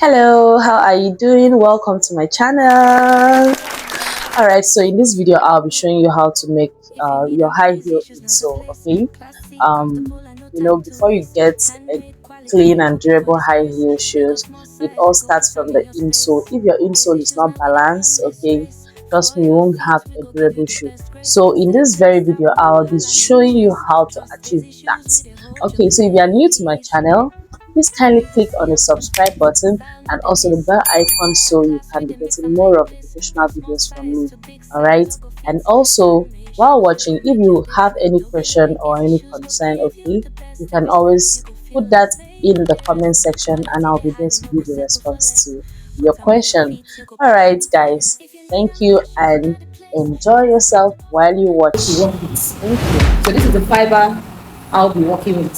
Hello, how are you doing? Welcome to my channel. Alright, so in this video I'll be showing you how to make your high heel insole. Okay, before you get a clean and durable high heel shoes, it all starts from the insole. If your insole is not balanced, okay, trust me, you won't have a durable shoe. So in this very video I'll be showing you how to achieve that. Okay, so if you are new to my channel, please kindly click on the subscribe button and also the bell icon so you can be getting more of educational videos from me. Alright, and also while watching, if you have any question or any concern, okay, you can always put that in the comment section and I'll be there to give a response to your question. Alright guys, thank you and enjoy yourself while you watch. Thank you. So this is the fiber I'll be working with.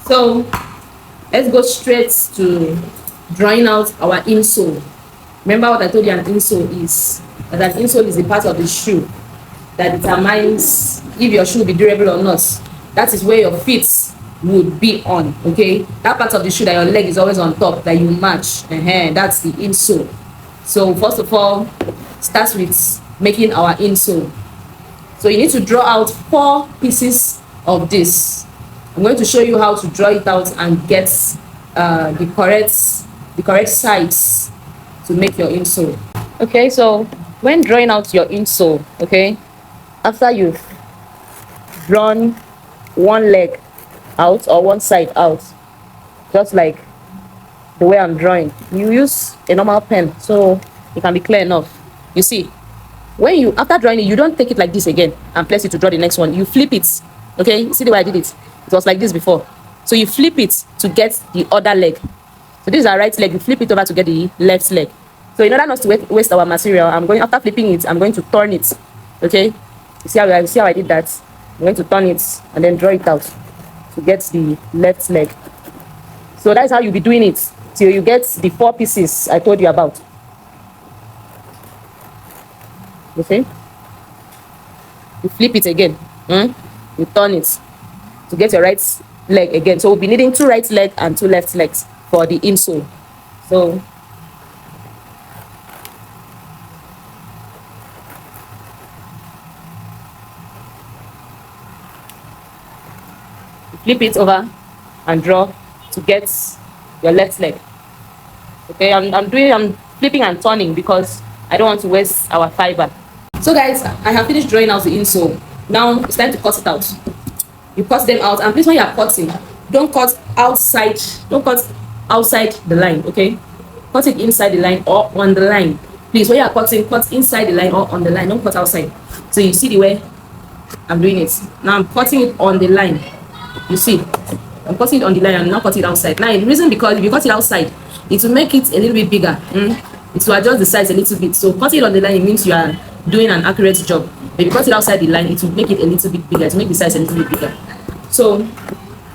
So let's go straight to drawing out our insole. Remember what I told you an insole is? That an insole is a part of the shoe that determines if your shoe will be durable or not. That is where your feet would be on, okay? That part of the shoe that your leg is always on top, that you match, that's the insole. So first of all, start with making our insole. So you need to draw out 4 pieces of this. I'm going to show you how to draw it out and get the correct size to make your insole. Okay, so when drawing out your insole, okay, after you've drawn one leg out or one side out, just like the way I'm drawing, you use a normal pen so it can be clear enough. You see, when you after drawing it, you don't take it like this again and place it to draw the next one. You flip it. Okay, see the way I did it? It was like this before. So you flip it to get the other leg. So this is our right leg. You flip it over to get the left leg. So in order not to waste our material, after flipping it, I'm going to turn it. Okay, you see how I did that? I'm going to turn it and then draw it out to get the left leg. So that's how you'll be doing it till you get the 4 pieces I told you about. You see? You flip it again. You turn it to get your right leg again. So we'll be needing 2 right legs and 2 left legs for the insole. So flip it over and draw to get your left leg. Okay, I'm flipping and turning because I don't want to waste our fiber. So guys, I have finished drawing out the insole. Now it's time to cut it out. You cut them out, and please, when you are cutting, don't cut outside the line. Okay, cut it inside the line or on the line. Please, when you are cutting, cut inside the line or on the line. Don't cut outside. So you see the way I'm doing it. Now I'm cutting it on the line. You see, I'm cutting it on the line and not cutting it outside. Now the reason, because if you cut it outside, it will make it a little bit bigger. It will adjust the size a little bit. So cutting it on the line, it means you are doing an accurate job. If you cut it outside the line, it will make it a little bit bigger. To make the size a little bit bigger. So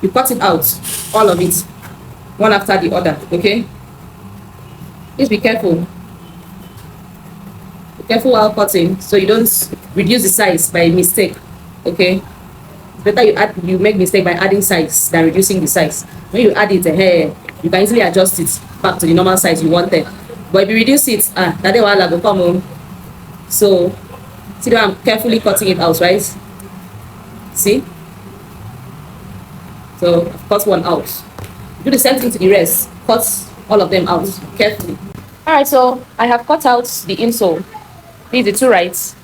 you cut it out, all of it, one after the other. Okay, please be careful. Be careful while cutting so you don't reduce the size by mistake. Okay, it's better you make mistake by adding size than reducing the size. When you add it, you can easily adjust it back to the normal size you wanted. But if you reduce it, that will go come home. So see that I'm carefully cutting it out, right? See? So I've cut one out. Do the same thing to the rest. Cut all of them out carefully. Alright, so I have cut out the insole. These are the 2 rights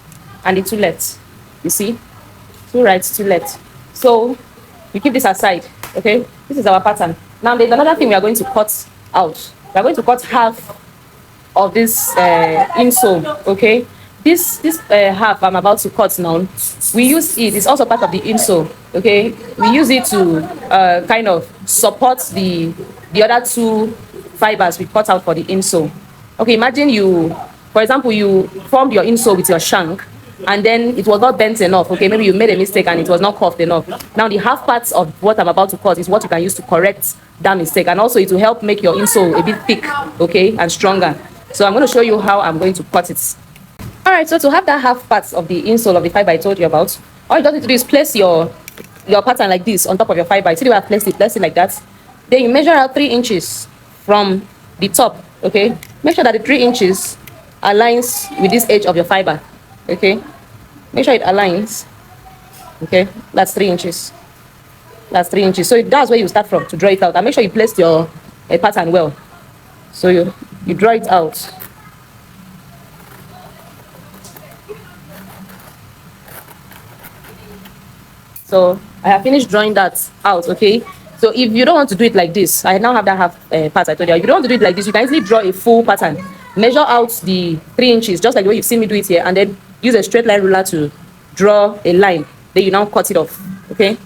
and the 2 lefts. You see? 2 rights, 2 lefts. So we keep this aside. Okay? This is our pattern. Now there's another thing we are going to cut out. We are going to cut half of this insole. Okay? This half I'm about to cut now, we use it. It's also part of the insole. Okay, we use it to kind of support the other 2 fibers we cut out for the insole. Okay, imagine for example, you formed your insole with your shank and then it was not bent enough. Okay, maybe you made a mistake and it was not curved enough. Now the half parts of what I'm about to cut is what you can use to correct that mistake, and also it will help make your insole a bit thick, okay, and stronger. So I'm going to show you how I'm going to cut it. Alright, so to have that half parts of the insole of the fiber I told you about, all you just need to do is place your pattern like this on top of your fiber. See the way I placed it like that. Then you measure out 3 inches from the top, okay? Make sure that the 3 inches aligns with this edge of your fiber, okay? Make sure it aligns, okay? That's 3 inches. That's 3 inches. So that's where you start from to draw it out. And make sure you place your pattern well. So you draw it out. So I have finished drawing that out, okay? So if you don't want to do it like this, I now have that half part I told you. If you don't want to do it like this, you can easily draw a full pattern. Measure out the 3 inches, just like the way you've seen me do it here, and then use a straight line ruler to draw a line. Then you now cut it off, okay?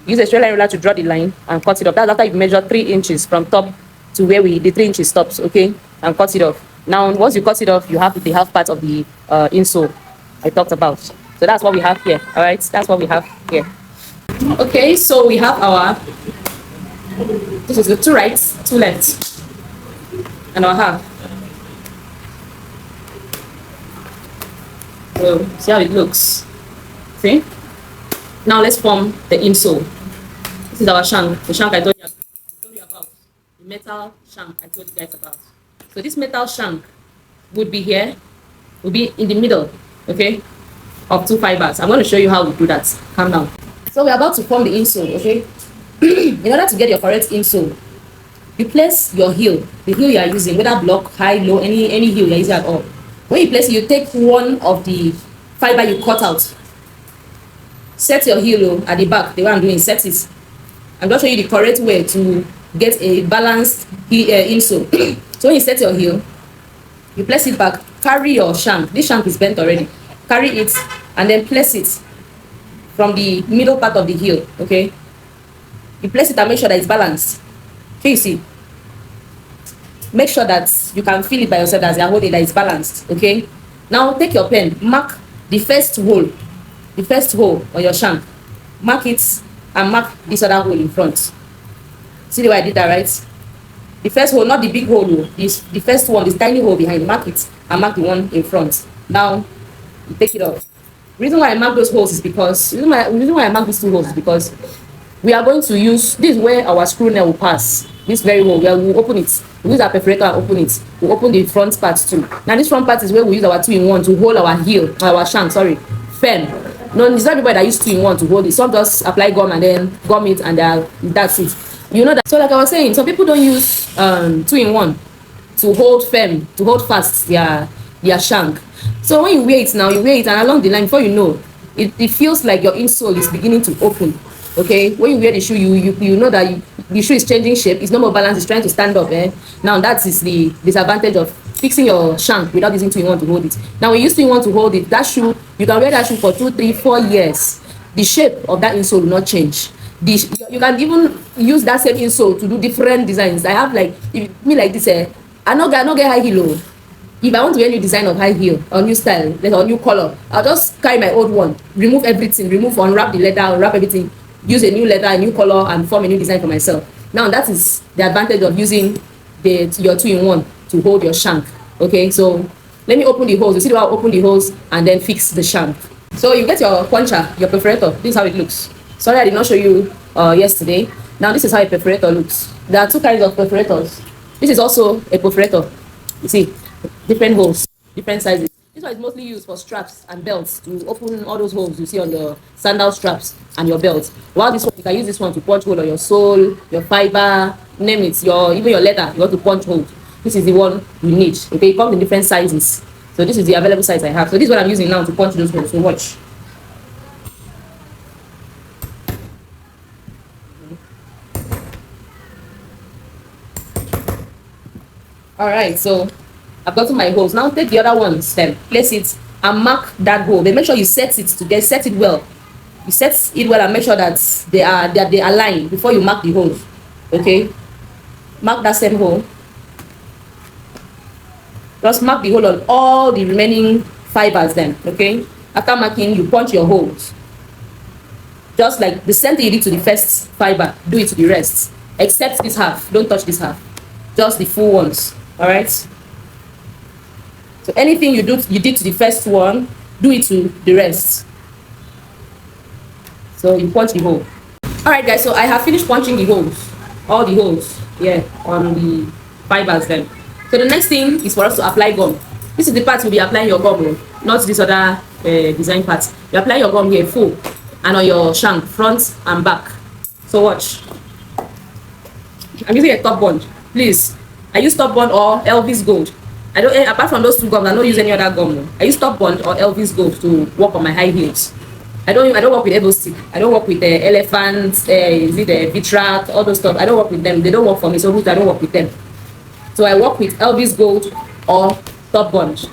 Use a straight line ruler to draw the line and cut it off. That's after you've measured 3 inches from top to where the 3 inches stops, okay? And cut it off. Now, once you cut it off, you have the half part of the insole I talked about. So that's what we have here, all right? That's what we have here. Okay, so we have this is the 2 right, 2 left, and our half. So see how it looks. See? Now let's form the insole. This is our shank, the shank I told you about, the metal shank I told you guys about. So this metal shank would be here, would be in the middle, okay, of 2 fibers. I'm going to show you how we do that. Calm down. So we're about to form the insole, okay? In order to get your correct insole, you place your heel, the heel you are using, whether block, high, low, any heel you're using at all. When you place it, you take one of the fiber you cut out. Set your heel at the back, the way I'm doing, set it. I'm going to show you the correct way to get a balanced insole. So when you set your heel, you place it back, carry your shank. This shank is bent already. Carry it and then place it from the middle part of the heel, okay? You place it and make sure that it's balanced. Can you see? Make sure that you can feel it by yourself as you're holding that it's balanced, okay? Now take your pen, mark the first hole on your shank. Mark it and mark this other hole in front. See the way I did that, right? The first hole, not the big hole, the first one, this tiny hole behind, mark it and mark the one in front. Now you take it off. Reason why I mark those holes is because reason why I mark these 2 holes is because we are going to use this is where our screw nail will pass. This very hole where we will open it. We use our perforator and open it. We open the front part too. Now this front part is where we use our 2-in-1 to hold our heel, our shank, sorry, firm. No, it's not everybody that use 2-in-1 to hold it. Some just apply gum and then gum it and that's it. You know that. So like I was saying, some people don't use 2-in-1 to hold firm, to hold fast their shank. So when you wear it now, you wear it and along the line, before you know, it feels like your insole is beginning to open. Okay, when you wear the shoe, you know that the shoe is changing shape. It's no more balanced. It's trying to stand up. Now that is the disadvantage of fixing your shank without using 2-in-1 to hold it. Now when you use 2-in-1 to hold it, that shoe, you can wear that shoe for 2, 3, 4 years. The shape of that insole will not change. You can even use that same insole to do different designs. I have like me like this. I no get high heel. If I want to wear a new design of high heel or new style or new color, I'll just carry my old one, remove everything, unwrap the leather, unwrap everything, use a new leather, a new color, and form a new design for myself. Now that is the advantage of using your 2-in-1 to hold your shank. Okay, so let me open the holes. You see how I open the holes and then fix the shank. So you get your puncher, your perforator. This is how it looks. Sorry, I did not show you yesterday. Now this is how a perforator looks. There are 2 kinds of perforators. This is also a perforator. You see, different holes, different sizes. This one is mostly used for straps and belts to open all those holes you see on your sandal straps and your belt. While this one, you can use this one to punch hole on your sole, your fiber, name it, even your leather, you want to punch hole. This is the one you need. Okay, it comes in different sizes. So this is the available size I have. So this is what I'm using now to punch those holes. So watch. Alright, so I've gotten my holes. Now take the other ones, then place it and mark that hole. Then make sure you set it together, set it well. You set it well and make sure that they align before you mark the holes. Okay, mark that same hole. Just mark the hole on all the remaining fibers then. Okay, after marking, you punch your holes. Just like the same thing you did to the first fiber, do it to the rest, except this half. Don't touch this half, just the full ones. All right. So anything you did to the first one, do it to the rest. So you punch the hole. All right, guys. So I have finished punching the holes, all the holes, yeah, on fibers then. So the next thing is for us to apply gum. This is the part you'll be applying your gum, not this other design part. You apply your gum here full and on your shank, front and back. So watch. I'm using a top bond. Please, I use top bond or Elvis Gold. I don't, apart from those two gums, I don't use any other gum. I use top bond or Elvis Gold to work on my high heels. I don't work with Evo stick. I don't work with the elephants, is it the Vitrak, all those stuff. I don't work with them. They don't work for me, so I don't work with them. So I work with Elvis Gold or top bond.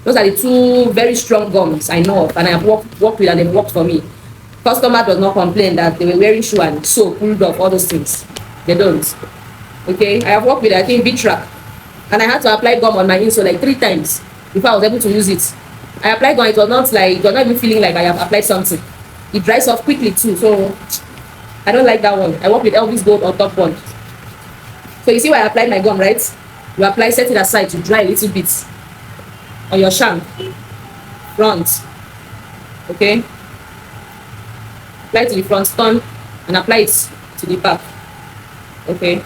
Those are the two very strong gums I know of, and I have worked with, and they've worked for me. Customer does not complain that they were wearing shoe and so pulled off, all those things. They don't. Okay, I have worked with, I think, Vitrak, and I had to apply gum on my insole like 3 times before I was able to use it. I applied gum, it was not even feeling like I have applied something. It dries off quickly too, so I don't like that one. I work with Elvis Gold or top bond. So you see where I applied my gum, right? You apply, set it aside to dry a little bit on your shank, front. Okay, apply to the front, turn, and apply it to the back. Okay.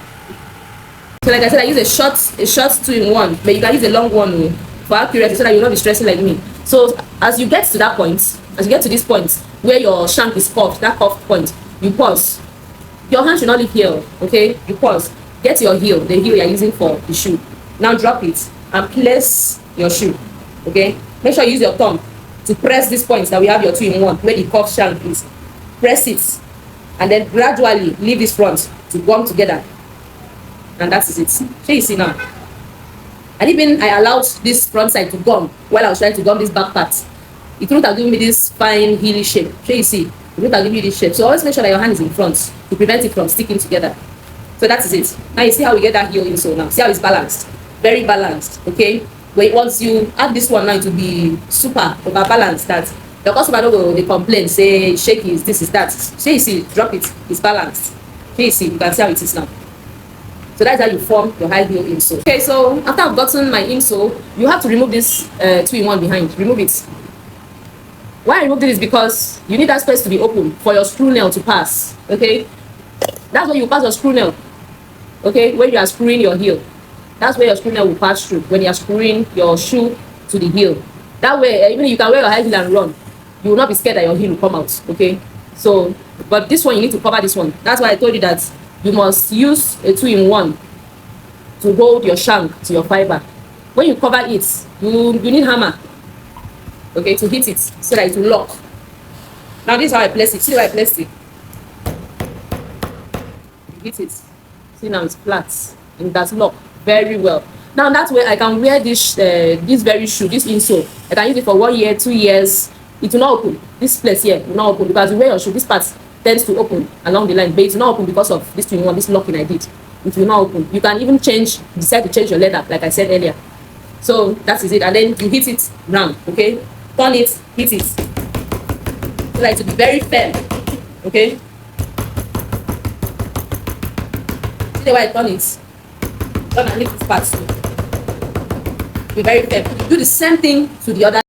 So like I said, I use a short 2-in-1, but you can use a long one for accuracy so that you'll not be stressing like me. So as you get to that point, as you get to this point where your shank is curved, that curved point, you pause. Your hand should not leave here, okay? You pause. Get your heel, the heel you're using for the shoe. Now drop it and place your shoe, okay? Make sure you use your thumb to press this point that we have your 2-in-1, where the curved shank is. Press it, and then gradually leave this front to gum together. And that is it. So you see now. And even I allowed this front side to gum while I was trying to gum this back part. It wouldn't have given me this fine heely shape. So you see, it wouldn't have given you this shape. So always make sure that your hand is in front to prevent it from sticking together. So that is it. Now you see how we get that heel insole now. See how it's balanced. Very balanced. Okay. But once you add this one now, it will be super over balanced that the customer don't go, they complain, say shaky, this is that. So you see, drop it, it's balanced. So you see, you can see how it is now. So that's how you form your high heel insole. Okay, so after I've gotten my insole, you have to remove this 2-in-1 behind. Remove it. Why I removed it is because you need that space to be open for your screw nail to pass. Okay, that's where you pass your screw nail. Okay, when you are screwing your heel, that's where your screw nail will pass through when you are screwing your shoe to the heel. That way, even if you can wear your high heel and run, you will not be scared that your heel will come out. Okay, so but this one you need to cover this one. That's why I told you that you must use a 2-in-1 to hold your shank to your fiber. When you cover it, you need hammer, okay, to hit it so that it will lock. Now this is how I place it. See how I place it. You hit it. See now it's flat and that's locked very well. Now that way I can wear this very shoe, this insole. I can use it for 1 year, 2 years. It will not open. This place here will not open because you wear your shoe. This part tends to open along the line, but it will not open because of this 2-in-1, this locking I did. It will not open. You can even decide to change your leather, like I said earlier. So that is it, and then you hit it round, okay? Turn it, hit it. So that it will be very firm, okay? See the way I turn it? Turn and lift this part too. Be very firm. Do the same thing to the other